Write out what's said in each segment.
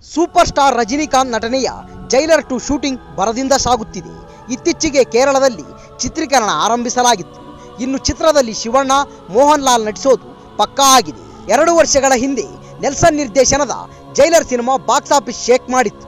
Super star Rajinikanth ನಟನೆಯ jailer 2 shooting ಭರದಿಂದ ಸಾಗುತ್ತಿದೆ. ಇತ್ತೀಚೆಗೆ ಕೇರಳದಲ್ಲಿ ಚಿತ್ರೀಕರಣ ಆರಂಭಿಸಲಾಗಿತ್ತು. ಇನ್ನು ಚಿತ್ರದಲ್ಲಿ ಶಿವಣ್ಣ, ಮೋಹನ್ ಲಾಲ್ ನಟಿಸೋದು ಪಕ್ಕಾ ಆಗಿದೆ. 2 ವರ್ಷಗಳ ಹಿಂದೆ ನೆಲ್ಸನ್ ನಿರ್ದೇಶನದ Jailer cinema box office shake ಮಾಡಿತ್ತು.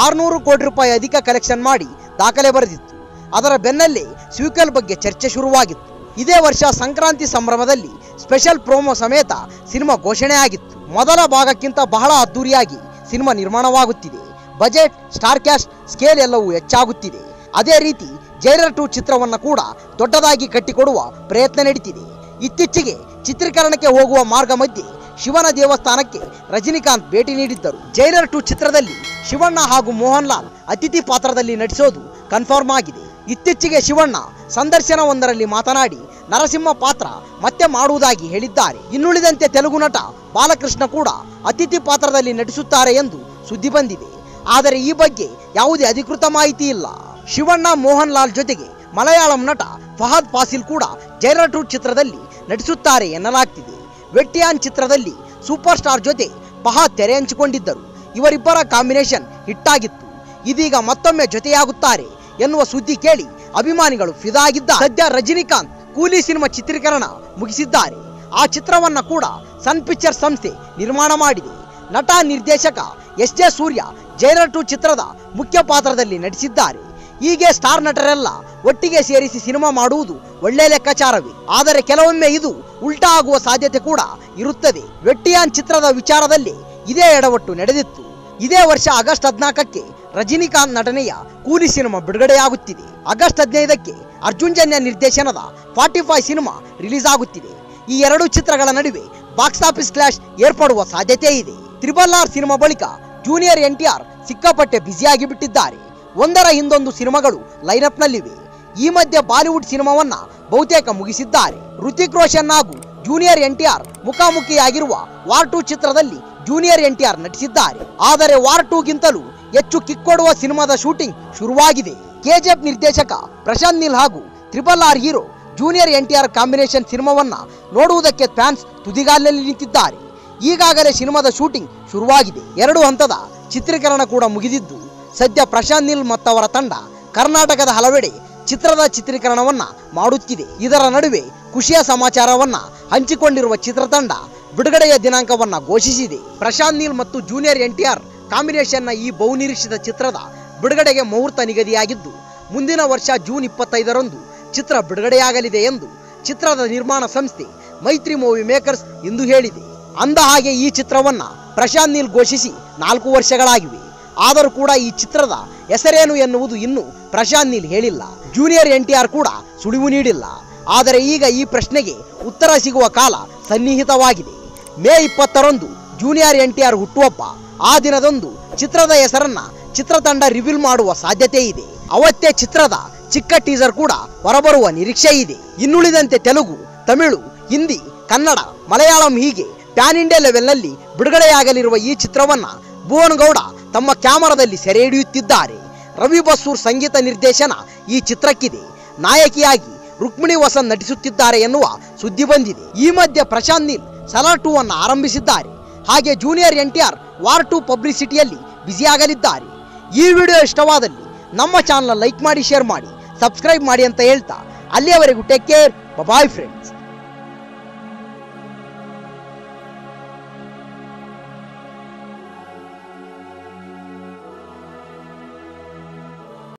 600 ಕೋಟಿ ರೂಪಾಯಿ ಅಧಿಕ ಕಲೆಕ್ಷನ್ ಮಾಡಿ ದಾಖಲೆ ಬರೆದಿತ್ತು. ಅದರ ಬೆನ್ನಲ್ಲೇ ಸೀಕ್ವೆಲ್ ಬಗ್ಗೆ ಚರ್ಚೆ ಶುರುವಾಗಿತ್ತು. ಇದೇ ವರ್ಷ ಸಂಕ್ರಾಂತಿ ಸಂಭ್ರಮದಲ್ಲಿ ಸ್ಪೆಷಲ್ ಪ್ರೋಮೋ ಸಮೇತ ಸಿನಿಮಾ ಘೋಷಣೆ ಆಗಿತ್ತು. ಮೊದಲ ಭಾಗಕ್ಕಿಂತ ಬಹಳ ಅದ್ದೂರಿಯಾಗಿ ಸಿನಿಮಾ ನಿರ್ಮಾಣವಾಗುತ್ತಿದೆ. ಬಜೆಟ್, ಸ್ಟಾರ್ ಕ್ಯಾಸ್ಟ್, ಸ್ಕೇಲ್ ಎಲ್ಲವೂ ಹೆಚ್ಚಾಗುತ್ತಿದೆ. ಅದೇ ರೀತಿ ಜೈಲರ್ 2 ಚಿತ್ರವನ್ನು ಕೂಡ ದೊಡ್ಡದಾಗಿ ಕಟ್ಟಿಕೊಡುವ ಪ್ರಯತ್ನ ನಡೀತಿದೆ. ಇತ್ತೀಚೆಗೆ ಚಿತ್ರೀಕರಣಕ್ಕೆ ಹೋಗುವ ಮಾರ್ಗ ಮಧ್ಯೆ ಶಿವನ ದೇವಸ್ಥಾನಕ್ಕೆ ರಜನಿಕಾಂತ್ ಭೇಟಿ ನೀಡಿದ್ದರು. ಜೈಲರ್ 2 ಚಿತ್ರದಲ್ಲಿ ಶಿವಣ್ಣ ಹಾಗೂ ಮೋಹನ್ ಲಾಲ್ ಅತಿಥಿ ಪಾತ್ರದಲ್ಲಿ ನಟಿಸೋದು ಕನ್ಫರ್ಮ್ ಆಗಿದೆ. ಇತ್ತೀಚೆಗೆ ಶಿವಣ್ಣ ಸಂದರ್ಶನವೊಂದರಲ್ಲಿ ಮಾತನಾಡಿ ನರಸಿಂಹ ಪಾತ್ರ ಮತ್ತೆ ಮಾಡುವುದಾಗಿ ಹೇಳಿದ್ದಾರೆ. ಇನ್ನುಳಿದಂತೆ ತೆಲುಗು ನಟ ಬಾಲಕೃಷ್ಣ ಕೂಡ ಅತಿಥಿ ಪಾತ್ರದಲ್ಲಿ ನಟಿಸುತ್ತಾರೆ ಎಂದು ಸುದ್ದಿ ಬಂದಿದೆ. ಆದರೆ ಈ ಬಗ್ಗೆ ಯಾವುದೇ ಅಧಿಕೃತ ಮಾಹಿತಿ ಇಲ್ಲ. ಶಿವಣ್ಣ, ಮೋಹನ್ ಲಾಲ್ ಜೊತೆಗೆ ಮಲಯಾಳಂ ನಟ ಫಹದ್ ಫಾಸಿಲ್ ಕೂಡ ಜೈಲರ್ 2 ಚಿತ್ರದಲ್ಲಿ ನಟಿಸುತ್ತಾರೆ ಎನ್ನಲಾಗ್ತಿದೆ. ವೆಟ್ಟಿಯಾನ್ ಚಿತ್ರದಲ್ಲಿ ಸೂಪರ್ ಸ್ಟಾರ್ ಜೊತೆ ಫಹದ್ ತೆರೆ ಹಂಚಿಕೊಂಡಿದ್ದರು. ಇವರಿಬ್ಬರ ಕಾಂಬಿನೇಷನ್ ಹಿಟ್ ಆಗಿತ್ತು. ಇದೀಗ ಮತ್ತೊಮ್ಮೆ ಜೊತೆಯಾಗುತ್ತಾರೆ ಎನ್ನುವ ಸುದ್ದಿ ಕೇಳಿ ಅಭಿಮಾನಿಗಳು ಫಿದಾ ಆಗಿದ್ದಾರೆ. ಸದ್ಯ ರಜನಿಕಾಂತ್ ಕೂಲಿ ಸಿನಿಮಾ ಚಿತ್ರೀಕರಣ ಮುಗಿಸಿದ್ದಾರೆ. ಆ ಚಿತ್ರವನ್ನ ಕೂಡ ಸನ್ ಪಿಕ್ಚರ್ಸ್ ಸಂಸ್ಥೆ ನಿರ್ಮಾಣ ಮಾಡಿದೆ. ನಟ ನಿರ್ದೇಶಕ ಎಸ್.ಜೆ. ಸೂರ್ಯ ಜೈಲರ್ 2 ಚಿತ್ರದ ಮುಖ್ಯ ಪಾತ್ರದಲ್ಲಿ ನಟಿಸಿದ್ದಾರೆ. ಹೀಗೆ ಸ್ಟಾರ್ ನಟರೆಲ್ಲ ಒಟ್ಟಿಗೆ ಸೇರಿಸಿ ಸಿನಿಮಾ ಮಾಡುವುದು ಒಳ್ಳೆ ಲೆಕ್ಕಾಚಾರವೇ. ಆದರೆ ಕೆಲವೊಮ್ಮೆ ಇದು ಉಲ್ಟಾ ಆಗುವ ಸಾಧ್ಯತೆ ಕೂಡ ಇರುತ್ತದೆ. ವೆಟ್ಟಿಯಾನ್ ಚಿತ್ರದ ವಿಚಾರದಲ್ಲಿ ಇದೇ ಎಡವಟ್ಟು ನಡೆದಿತ್ತು. ಇದೇ ವರ್ಷ ಆಗಸ್ಟ್ 14ಕ್ಕೆ ರಜನಿಕಾಂತ್ ನಟನೆಯ ಕೂಲಿ ಸಿನಿಮಾ ಬಿಡುಗಡೆಯಾಗುತ್ತಿದೆ. ಆಗಸ್ಟ್ 15ಕ್ಕೆ ಅರ್ಜುನ್ ಜನ್ಯ ನಿರ್ದೇಶನದ 45 ಸಿನಿಮಾ ರಿಲೀಸ್ ಆಗುತ್ತಿದೆ. ಈ 2 ಚಿತ್ರಗಳ ನಡುವೆ ಬಾಕ್ಸ್ ಆಫೀಸ್ ಕ್ಲಾಶ್ ಏರ್ಪಡುವ ಸಾಧ್ಯತೆ ಇದೆ. RRR ಸಿನಿಮಾ ಬಳಿಕ ಜೂನಿಯರ್ NTR ಸಿಕ್ಕಾಪಟ್ಟೆ ಬ್ಯುಸಿಯಾಗಿ ಬಿಟ್ಟಿದ್ದಾರೆ. ಒಂದರ ಹಿಂದೊಂದು ಸಿನಿಮಾಗಳು ಲೈನಪ್ ನಲ್ಲಿವೆ. ಈ ಮಧ್ಯೆ ಬಾಲಿವುಡ್ ಸಿನಿಮಾವನ್ನ ಬಹುತೇಕ ಮುಗಿಸಿದ್ದಾರೆ. ಹೃತಿಕ್ ರೋಷನ್ ಹಾಗೂ ಜೂನಿಯರ್ NTR ಮುಖಾಮುಖಿಯಾಗಿರುವ ವಾರ್ 2 ಚಿತ್ರದಲ್ಲಿ ಜೂನಿಯರ್ NTR ನಟಿಸಿದ್ದಾರೆ. ಆದರೆ ವಾರ್ 2ಗಿಂತಲೂ ಹೆಚ್ಚು ಕಿಕ್ ಕೊಡುವ ಸಿನಿಮಾದ ಶೂಟಿಂಗ್ ಶುರುವಾಗಿದೆ. KGF ನಿರ್ದೇಶಕ ಪ್ರಶಾಂತ್ ನೀಲ್ ಹಾಗೂ RRR hero junior NTR combination ಸಿನಿಮಾವನ್ನ ನೋಡುವುದಕ್ಕೆ ಫ್ಯಾನ್ಸ್ ತುದಿಗಾಲಲ್ಲಿ ನಿಂತಿದ್ದಾರೆ. ಈಗಾಗಲೇ ಸಿನಿಮಾದ ಶೂಟಿಂಗ್ ಶುರುವಾಗಿದೆ. 2 ಹಂತದ ಚಿತ್ರೀಕರಣ ಕೂಡ ಮುಗಿದಿದ್ದು, ಸದ್ಯ ಪ್ರಶಾಂತ್ ನೀಲ್ ಮತ್ತವರ ತಂಡ ಕರ್ನಾಟಕದ ಹಲವೆಡೆ ಚಿತ್ರದ ಚಿತ್ರೀಕರಣವನ್ನ ಮಾಡುತ್ತಿದೆ. ಇದರ ನಡುವೆ ಖುಷಿಯ ಸಮಾಚಾರವನ್ನ ಹಂಚಿಕೊಂಡಿರುವ ಚಿತ್ರತಂಡ ಬಿಡುಗಡೆಯ ದಿನಾಂಕವನ್ನ ಘೋಷಿಸಿದೆ. ಪ್ರಶಾಂತ್ ನೀಲ್ ಮತ್ತು ಜೂನಿಯರ್ NTR ಕಾಂಬಿನೇಷನ್ನ ಈ ಬಹುನಿರೀಕ್ಷಿತ ಚಿತ್ರದ ಬಿಡುಗಡೆಗೆ ಮುಹೂರ್ತ ನಿಗದಿಯಾಗಿದ್ದು, ಮುಂದಿನ ವರ್ಷ ಜೂನ್ 25ರಂದು ಚಿತ್ರ ಬಿಡುಗಡೆಯಾಗಲಿದೆ ಎಂದು ಚಿತ್ರದ ನಿರ್ಮಾಣ ಸಂಸ್ಥೆ ಮೈತ್ರಿ ಮೂವಿ ಮೇಕರ್ಸ್ ಇಂದು ಹೇಳಿದೆ. ಅಂದ ಹಾಗೆ ಈ ಚಿತ್ರವನ್ನ ಪ್ರಶಾಂತ್ ನೀಲ್ ಘೋಷಿಸಿ 4 ವರ್ಷಗಳಾಗಿವೆ. ಆದರೂ ಕೂಡ ಈ ಚಿತ್ರದ ಹೆಸರೇನು ಎನ್ನುವುದು ಇನ್ನೂ ಪ್ರಶಾಂತ್ ನೀಲ್ ಹೇಳಿಲ್ಲ. ಜೂನಿಯರ್ NTR ಕೂಡ ಸುಳಿವು ನೀಡಿಲ್ಲ. ಆದರೆ ಈಗ ಈ ಪ್ರಶ್ನೆಗೆ ಉತ್ತರ ಸಿಗುವ ಕಾಲ ಸನ್ನಿಹಿತವಾಗಿದೆ. ಮೇ 20ರಂದು ಜೂನಿಯರ್ NTR ಹುಟ್ಟುಹಬ್ಬ. ಆ ದಿನದಂದು ಚಿತ್ರದ ಹೆಸರನ್ನ ಚಿತ್ರತಂಡ ರಿವೀಲ್ ಮಾಡುವ ಸಾಧ್ಯತೆ ಇದೆ. ಅವತ್ತೇ ಚಿತ್ರದ ಚಿಕ್ಕ ಟೀಸರ್ ಕೂಡ ಹೊರಬರುವ ನಿರೀಕ್ಷೆ ಇದೆ. ಇನ್ನುಳಿದಂತೆ ತೆಲುಗು, ತಮಿಳು, ಹಿಂದಿ, ಕನ್ನಡ, ಮಲಯಾಳಂ ಹೀಗೆ ಪ್ಯಾನ್ ಇಂಡಿಯಾ ಲೆವೆಲ್ನಲ್ಲಿ ಬಿಡುಗಡೆಯಾಗಲಿರುವ ಈ ಚಿತ್ರವನ್ನ ಭುವನ್ ಗೌಡ ತಮ್ಮ ಕ್ಯಾಮರಾದಲ್ಲಿ ಸೆರೆ ಹಿಡಿಯುತ್ತಿದ್ದಾರೆ. ರವಿ ಬಸ್ಸೂರ್ ಸಂಗೀತ ನಿರ್ದೇಶನ ಈ ಚಿತ್ರಕ್ಕಿದೆ. ನಾಯಕಿಯಾಗಿ ರುಕ್ಮಿಣಿ ವಸಂತ್ ನಟಿಸುತ್ತಿದ್ದಾರೆ ಎನ್ನುವ ಸುದ್ದಿ ಬಂದಿದೆ. ಈ ಮಧ್ಯೆ ಪ್ರಶಾಂತ್ ನೀಲ್ ಸಲಾರ್ 2 ಅನ್ನು ಆರಂಭಿಸಿದ್ದಾರೆ. ಹಾಗೆ ಜೂನಿಯರ್ NTR ವಾರ್ 2 ಪಬ್ಲಿಸಿಟಿಯಲ್ಲಿ ಬ್ಯುಸಿಯಾಗಲಿದ್ದಾರೆ. ಈ ವಿಡಿಯೋ ಇಷ್ಟವಾದಲ್ಲಿ ನಮ್ಮ ಚಾನಲ್ ಲೈಕ್ ಮಾಡಿ, ಶೇರ್ ಮಾಡಿ, ಸಬ್ಸ್ಕ್ರೈಬ್ ಮಾಡಿ ಅಂತ ಹೇಳ್ತಾ ಅಲ್ಲಿಯವರೆಗೂ ಟೇಕ್ ಕೇರ್, ಬಾಯ್ ಫ್ರೆಂಡ್ಸ್.